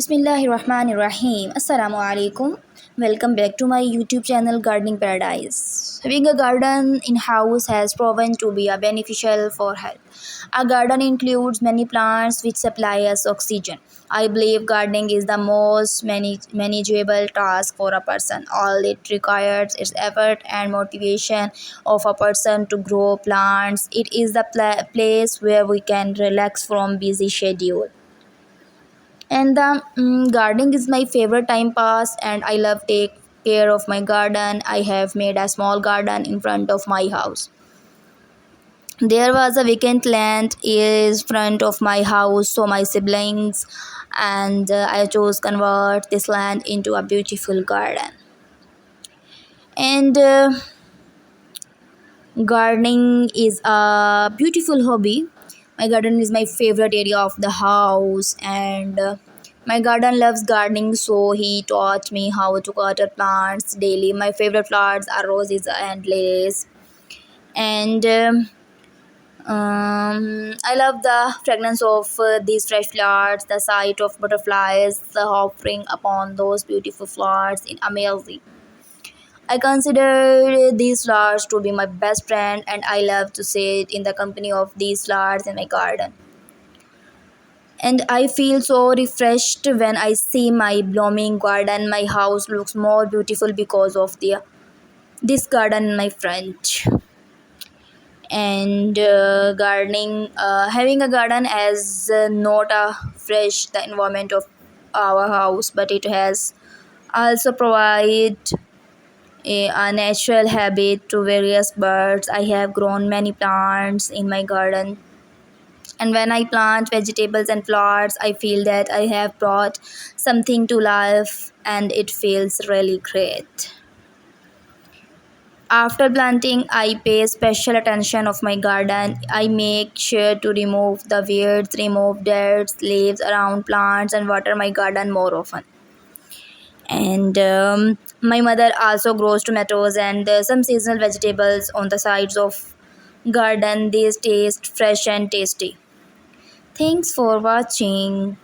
Bismillahirrahmanirrahim. Assalamu alaikum. Welcome back to my YouTube channel Gardening Paradise. Having a garden in house has proven to be a beneficial for health. A garden includes many plants which supply us oxygen. I believe gardening is the most manageable task for a person. All it requires is effort and motivation of a person to grow plants. It is the place where we can relax from busy schedule. And the gardening is my favorite time pass, and I love take care of my garden. I have made a small garden in front of my house. There was a vacant land is front of my house, so my siblings and I chose convert this land into a beautiful garden. And gardening is a beautiful hobby. My garden is my favorite area of the house, and my garden loves gardening, so he taught me how to water plants daily. My favorite flowers are roses and lilies, and I love the fragrance of these fresh flowers, the sight of butterflies the hovering upon those beautiful flowers in amazing. I consider these flowers to be my best friend, and I love to sit in the company of these flowers in my garden. And I feel so refreshed when I see my blooming garden. My house looks more beautiful because of this garden in my front. And gardening, having a garden as not a fresh the environment of our house, but it has also provide a natural habit to various birds. I have grown many plants in my garden, and when I plant vegetables and flowers, I feel that I have brought something to life, and it feels really great. After planting, I pay special attention of my garden. I make sure to remove the weeds, remove dirt, leaves around plants, and water my garden more often. And my mother also grows tomatoes and some seasonal vegetables on the sides of garden. These taste fresh and tasty. Thanks for watching.